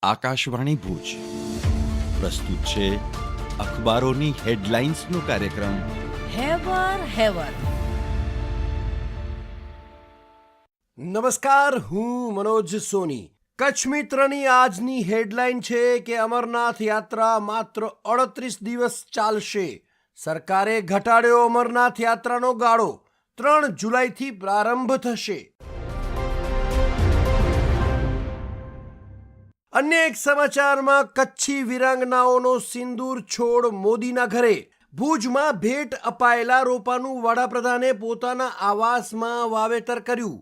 આકાશવાણી ભુજ પ્રસ્તુત છે અખબારોની હેડલાઇન્સનો કાર્યક્રમ હેવર. નમસ્કાર, હું મનોજ સોની. કચ્છ મિત્રની આજની હેડલાઇન છે કે અમરનાથ યાત્રા માત્ર 38 દિવસ ચાલશે. સરકારે ઘટાડ્યો અમરનાથ યાત્રાનો ગાળો. 3 જુલાઈથી પ્રારંભ થશે. અન્ય એક સમાચારમાં કચ્છી વિરાંગનાઓનો સિંદૂર છોડ મોદીના ઘરે. ભુજમાં ભેટ અપાયેલા રોપાનું વડાપ્રધાને પોતાના આવાસમાં વાવેતર કર્યું.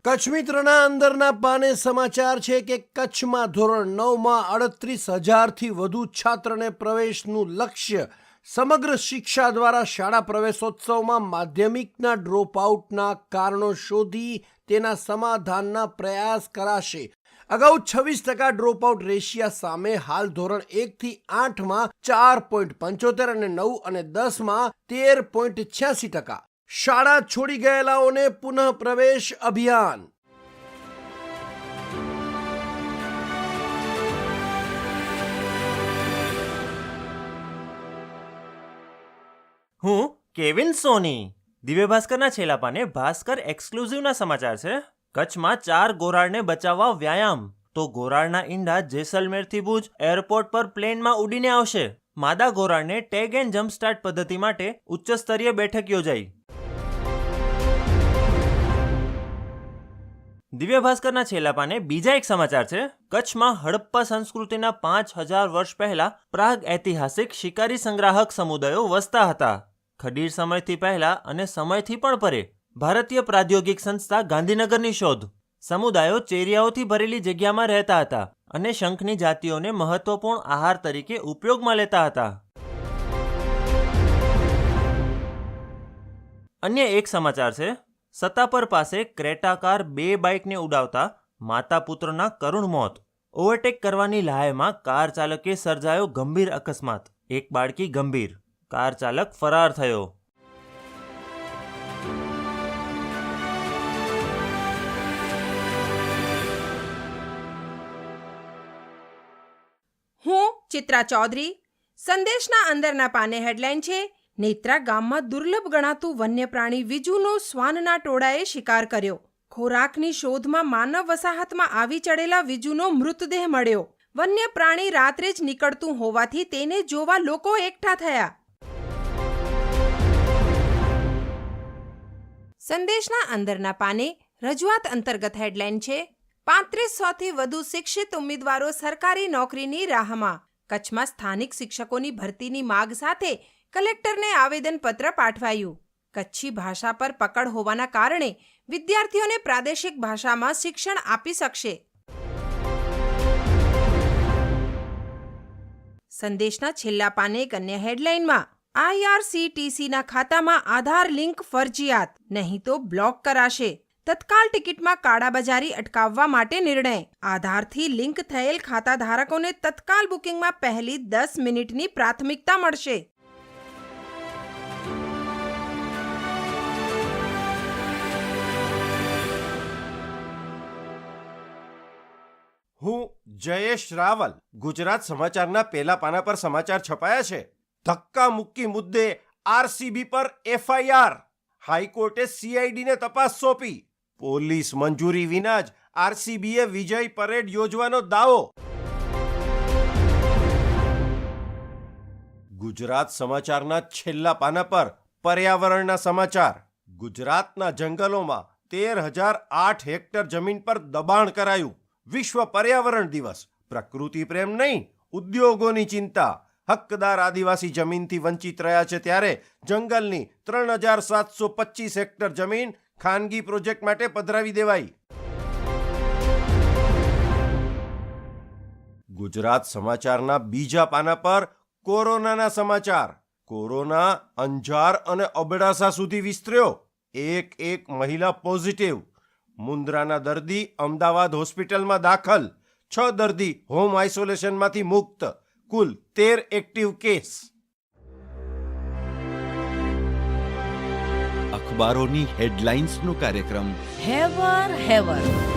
કચ્છ મિત્રના અંદરના પાને સમાચાર છે કે કચ્છમાં ધોરણ 9માં 38,000થી વધુ છાત્રને પ્રવેશનું લક્ષ્ય. સમગ્ર શિક્ષા દ્વારા શાળા પ્રવેશોત્સવમાં માધ્યમિકના ડ્રોપઆઉટના કારણો શોધી તેના સમાધાનના પ્રયાસ કરાશે. અગાઉ 26% ડ્રોપઆઉટ રેશિયા સામે હાલ ધોરણ 1થી 8માં 4.75 અને 9 અને 10માં 13.86%. શાળા છોડી ગયેલાઓને પુનઃ પ્રવેશ અભિયાન. હું કેવિન સોની. દિવ્ય ભાસ્કરના છેલ્લા પાને ભાસ્કર એક્સક્લુઝિવના સમાચાર છે. કચ્છમાં 4 ગોરાળને બચાવવા વ્યાયામ. તો ગોરાળના ઈંડા જેસલમેરથી ભુજ એરપોર્ટ પર પ્લેનમાં ઉડીને આવશે. માદા ગોરાળને ટેગ એન્ડ જમ્પ સ્ટાર્ટ પદ્ધતિ માટે ઉચ્ચ સ્તરીય બેઠક યોજાઈ. દિવ્ય ભાસ્કરના છેલ્લા પાને બીજા એક સમાચાર છે. કચ્છમાં હડપ્પા સંસ્કૃતિના 5,000 વર્ષ પહેલા પ્રાગ ઐતિહાસિક શિકારી સંગ્રાહક સમુદાયો વસતા હતા. ખડીર સમયથી પહેલા અને સમયથી પણ પરે. ભારતીય પ્રાદ્યોગિક સંસ્થા ગાંધીનગરની શોધ. સમુદાયો ચેરિયાઓથી ભરેલી જગ્યામાં રહેતા હતા અને શંખની જાતિઓને મહત્વપૂર્ણ આહાર તરીકે ઉપયોગમાં લેતા હતા. અન્ય એક સમાચાર છે. સત્તાપર પાસે ક્રેટા કાર 2 બાઇકને ઉડાવતા માતા પુત્રના કરુણ મોત. ઓવરટેક કરવાની લાહેમાં કાર ચાલકે સર્જાયો ગંભીર અકસ્માત. એક બાળકી ગંભીર. કાર ચાલક ફરાર થયો. હું ચિત્રા ચૌધરી. સંદેશના અંદરના પાને હેડલાઇન છે. નેત્રા ગામમાં દુર્લભ ગણાતું વન્ય પ્રાણી વિજુનો શ્વાનના ટોળાએ શિકાર કર્યો. ખોરાકની શોધમાં માનવ વસાહતમાં આવી ચડેલા વિજુનો મૃતદેહ મળ્યો. વન્ય પ્રાણી રાત્રે જ નીકળતું હોવાથી તેને જોવા લોકો એકઠા થયા. સંદેશના અંદરના પાને રજૂઆત અંતર્ગત હેડલાઇન છે. 3500થી વધુ શિક્ષિત ઉમેદવારો સરકારી નોકરીની રાહમાં. કચ્છમાં સ્થાનિક શિક્ષકોની ભરતીની માગ સાથે કલેક્ટરને આવેદનપત્ર પાઠવાયું. કચ્છી ભાષા પર પકડ હોવાના કારણે વિદ્યાર્થીઓને પ્રાદેશિક ભાષામાં શિક્ષણ આપી શકશે. સંદેશના છેલ્લા પાને એક અન્ય હેડલાઇનમાં IRCTCના ખાતામાં આધાર લિંક ફરજિયાત, નહીં તો બ્લોક કરાશે. તત્કાલ ટિકિટમાં કાળાબજારી અટકાવવા માટે નિર્ણય. આધારથી લિંક થયેલ ખાતાધારકોને તત્કાલ બુકિંગમાં પહેલી 10 મિનિટની પ્રાથમિકતા મળશે. હું જયેશ રાવલ. ગુજરાત સમાચારના પહેલા પાના પર સમાચાર છપાયા છે. ધક્કા મુક્કી મુદ્દે RCB પર FIR. હાઈકોર્ટે CIDને તપાસ સોંપી. પોલીસ મંજૂરી વિના જ RCBએ વિજય પરેડ યોજવાનો દાવો. ગુજરાત સમાચારના છેલ્લા પાના પર પર્યાવરણના સમાચાર. ગુજરાતના જંગલોમાં 13,008 હેક્ટર જમીન પર દબાણ કરાયું. વિશ્વ પર્યાવરણ દિવસ. પ્રકૃતિ પ્રેમ નહીં, ઉદ્યોગોની ચિંતા. હકદાર આદિવાસી જમીનથી વંચિત રહ્યા છે ત્યારે જંગલની 3,725 હેક્ટર જમીન ખાનગી પ્રોજેક્ટ માટે પધરાવી દેવાઈ. ગુજરાત સમાચારના બીજા પાના પર કોરોનાના સમાચાર. કોરોના અંજાર અને અબડાસા સુધી વિસ્તર્યો. એક મહિલા પોઝિટિવ. મુન્દ્રાના દર્દી અમદાવાદ હોસ્પિટલમાં દાખલ. 6 દર્દી હોમ આઇસોલેશનમાંથી મુક્ત. કુલ 13 એક્ટિવ કેસ. અખબારોની હેડલાઇન્સનો કાર્યક્રમ હેવર હેવર